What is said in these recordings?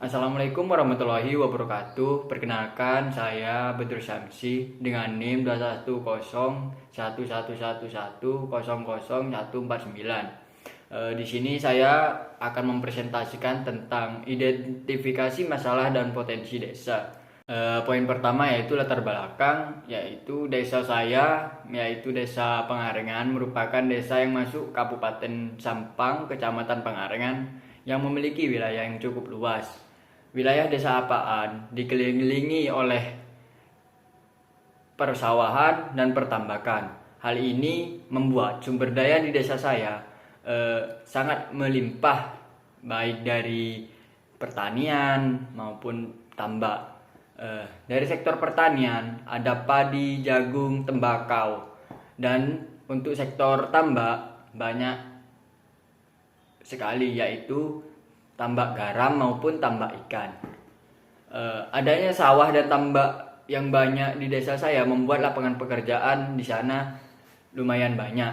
Assalamualaikum warahmatullahi wabarakatuh. Perkenalkan, saya Bedru Syamsi dengan NIM 2101111000149. Di sini saya akan mempresentasikan tentang identifikasi masalah dan potensi desa. Poin pertama yaitu latar belakang, yaitu desa saya, yaitu Desa Pengarengan, merupakan desa yang masuk Kabupaten Sampang, Kecamatan Pengarengan, yang memiliki wilayah yang cukup luas. Wilayah Desa Apaan dikelilingi oleh persawahan dan pertambakan. Hal ini membuat sumber daya di desa saya sangat melimpah, baik dari pertanian maupun tambak. Dari sektor pertanian ada padi, jagung, tembakau, dan untuk sektor tambak banyak sekali, yaitu tambak garam maupun tambak ikan. Adanya sawah dan tambak yang banyak di desa saya membuat lapangan pekerjaan di sana lumayan banyak.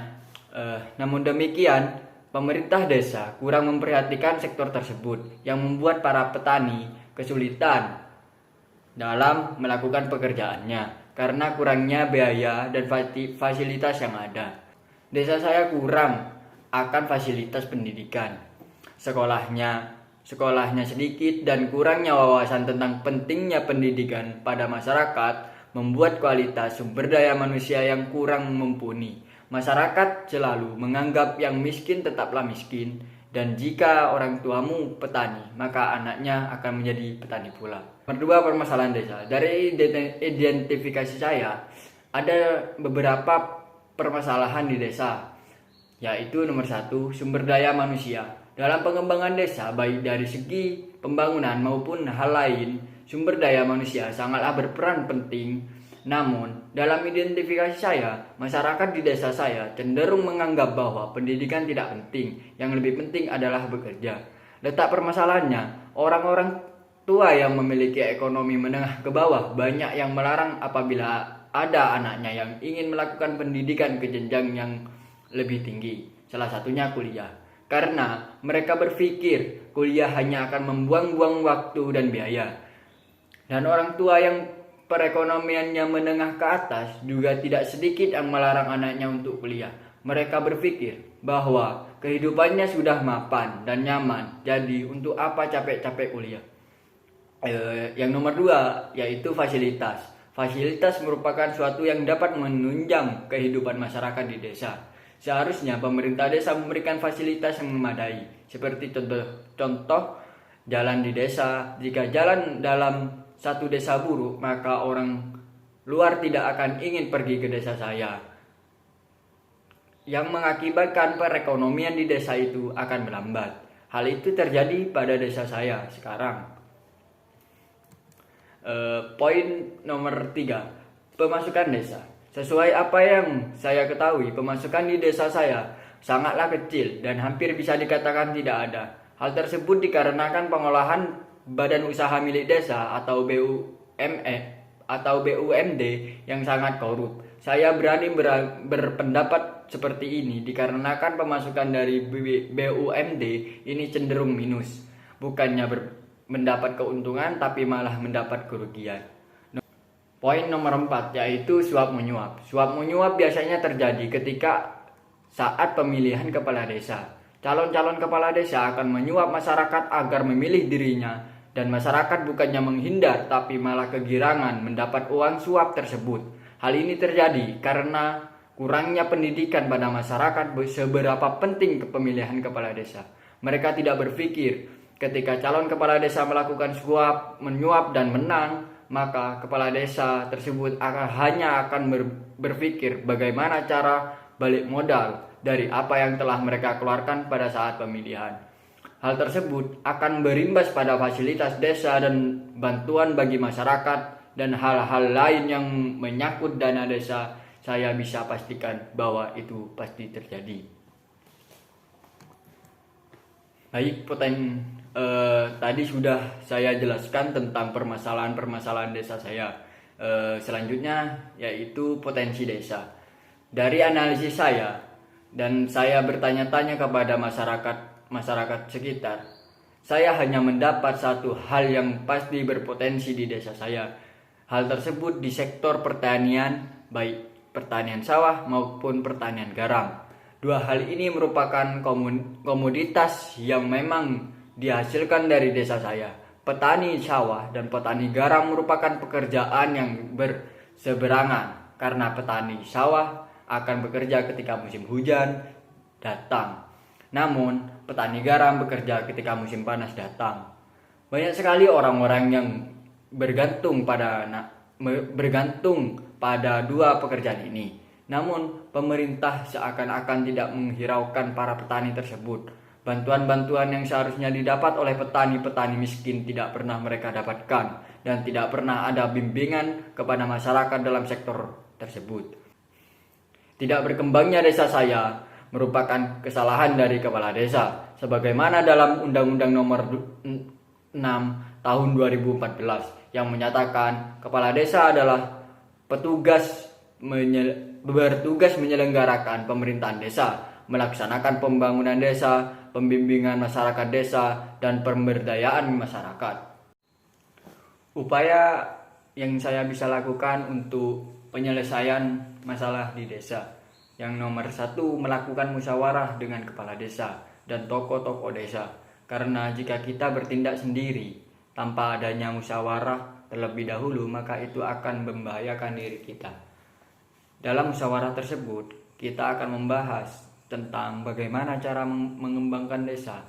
Namun demikian, pemerintah desa kurang memperhatikan sektor tersebut, yang membuat para petani kesulitan dalam melakukan pekerjaannya karena kurangnya biaya dan fasilitas yang ada. Desa saya kurang akan fasilitas pendidikan. Sekolahnya sedikit dan kurangnya wawasan tentang pentingnya pendidikan pada masyarakat membuat kualitas sumber daya manusia yang kurang mumpuni. Masyarakat selalu menganggap yang miskin tetaplah miskin, dan jika orang tuamu petani, maka anaknya akan menjadi petani pula. Kedua, permasalahan desa. Dari identifikasi saya, ada beberapa permasalahan di desa, yaitu nomor satu, sumber daya manusia. Dalam pengembangan desa, baik dari segi pembangunan maupun hal lain, sumber daya manusia sangatlah berperan penting. Namun, dalam identifikasi saya, masyarakat di desa saya cenderung menganggap bahwa pendidikan tidak penting, yang lebih penting adalah bekerja. Letak permasalahannya, orang-orang tua yang memiliki ekonomi menengah ke bawah banyak yang melarang apabila ada anaknya yang ingin melakukan pendidikan ke jenjang yang lebih tinggi, salah satunya kuliah. Karena mereka berpikir kuliah hanya akan membuang-buang waktu dan biaya. Dan orang tua yang perekonomiannya menengah ke atas juga tidak sedikit yang melarang anaknya untuk kuliah. Mereka berpikir bahwa kehidupannya sudah mapan dan nyaman, jadi untuk apa capek-capek kuliah. Yang nomor dua yaitu fasilitas. Fasilitas merupakan suatu yang dapat menunjang kehidupan masyarakat di desa. Seharusnya pemerintah desa memberikan fasilitas yang memadai, seperti contoh jalan di desa. Jika jalan dalam satu desa buruk, maka orang luar tidak akan ingin pergi ke desa saya, yang mengakibatkan perekonomian di desa itu akan melambat. Hal itu terjadi pada desa saya sekarang. Poin nomor 3, pemasukan desa. Sesuai apa yang saya ketahui, pemasukan di desa saya sangatlah kecil dan hampir bisa dikatakan tidak ada. Hal tersebut dikarenakan pengolahan badan usaha milik desa atau BUMD yang sangat korup. Saya berani berpendapat seperti ini dikarenakan pemasukan dari BUMD ini cenderung minus. Bukannya mendapat keuntungan, tapi malah mendapat kerugian. Poin nomor 4 yaitu suap menyuap. Suap menyuap biasanya terjadi ketika saat pemilihan kepala desa. Calon-calon kepala desa akan menyuap masyarakat agar memilih dirinya, dan masyarakat bukannya menghindar tapi malah kegirangan mendapat uang suap tersebut. Hal ini terjadi karena kurangnya pendidikan pada masyarakat seberapa penting pemilihan kepala desa. Mereka tidak berpikir ketika calon kepala desa melakukan suap, menyuap dan menang, maka kepala desa tersebut hanya akan berpikir bagaimana cara balik modal dari apa yang telah mereka keluarkan pada saat pemilihan. Hal tersebut akan berimbas pada fasilitas desa dan bantuan bagi masyarakat dan hal-hal lain yang menyangkut dana desa. Saya bisa pastikan bahwa itu pasti terjadi. Baik, tadi sudah saya jelaskan tentang permasalahan-permasalahan desa saya. Selanjutnya yaitu potensi desa. Dari analisis saya dan saya bertanya-tanya kepada masyarakat sekitar, Saya hanya mendapat satu hal yang pasti berpotensi di desa saya. Hal tersebut di sektor pertanian, baik pertanian sawah maupun pertanian garam. Dua hal ini merupakan komoditas yang memang dihasilkan dari desa saya. Petani sawah dan petani garam merupakan pekerjaan yang berseberangan, karena petani sawah akan bekerja ketika musim hujan datang, namun petani garam bekerja ketika musim panas datang. Banyak sekali orang-orang yang bergantung pada dua pekerjaan ini. Namun pemerintah seakan-akan tidak menghiraukan para petani tersebut. Bantuan-bantuan yang seharusnya didapat oleh petani-petani miskin tidak pernah mereka dapatkan, dan tidak pernah ada bimbingan kepada masyarakat dalam sektor tersebut. Tidak berkembangnya desa saya merupakan kesalahan dari kepala desa, sebagaimana dalam Undang-Undang Nomor 6 Tahun 2014 yang menyatakan kepala desa adalah bertugas menyelenggarakan pemerintahan desa, melaksanakan pembangunan desa, pembimbingan masyarakat desa, dan pemberdayaan masyarakat. Upaya yang saya bisa lakukan untuk penyelesaian masalah di desa: yang nomor 1, melakukan musyawarah dengan kepala desa dan tokoh-tokoh desa. Karena jika kita bertindak sendiri tanpa adanya musyawarah terlebih dahulu, maka itu akan membahayakan diri kita. Dalam musyawarah tersebut, kita akan membahas tentang bagaimana cara mengembangkan desa.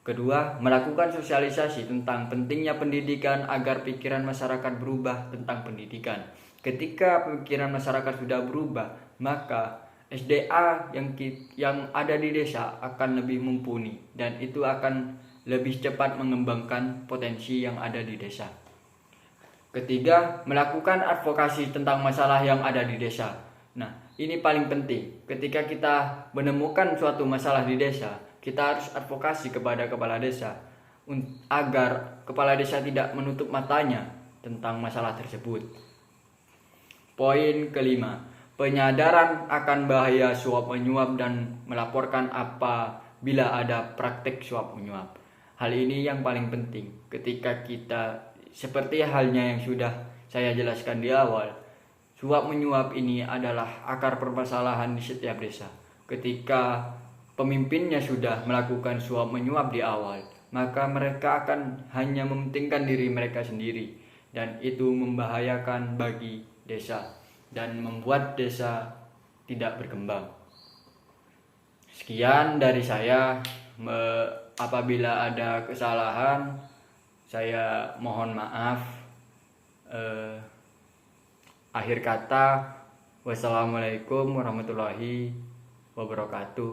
Kedua, melakukan sosialisasi tentang pentingnya pendidikan agar pikiran masyarakat berubah tentang pendidikan. Ketika pikiran masyarakat sudah berubah, maka SDA yang ada di desa akan lebih mumpuni, dan itu akan lebih cepat mengembangkan potensi yang ada di desa. Ketiga, melakukan advokasi tentang masalah yang ada di desa. Nah, ini paling penting. Ketika kita menemukan suatu masalah di desa, kita harus advokasi kepada kepala desa agar kepala desa tidak menutup matanya tentang masalah tersebut. Poin kelima, penyadaran akan bahaya suap menyuap dan melaporkan apabila ada praktik suap menyuap. Hal ini yang paling penting ketika kita, seperti halnya yang sudah saya jelaskan di awal, suap menyuap ini adalah akar permasalahan di setiap desa. Ketika pemimpinnya sudah melakukan suap menyuap di awal, maka mereka akan hanya mementingkan diri mereka sendiri, dan itu membahayakan bagi desa dan membuat desa tidak berkembang. Sekian dari saya. Apabila ada kesalahan, saya mohon maaf. Akhir kata, wassalamualaikum warahmatullahi wabarakatuh.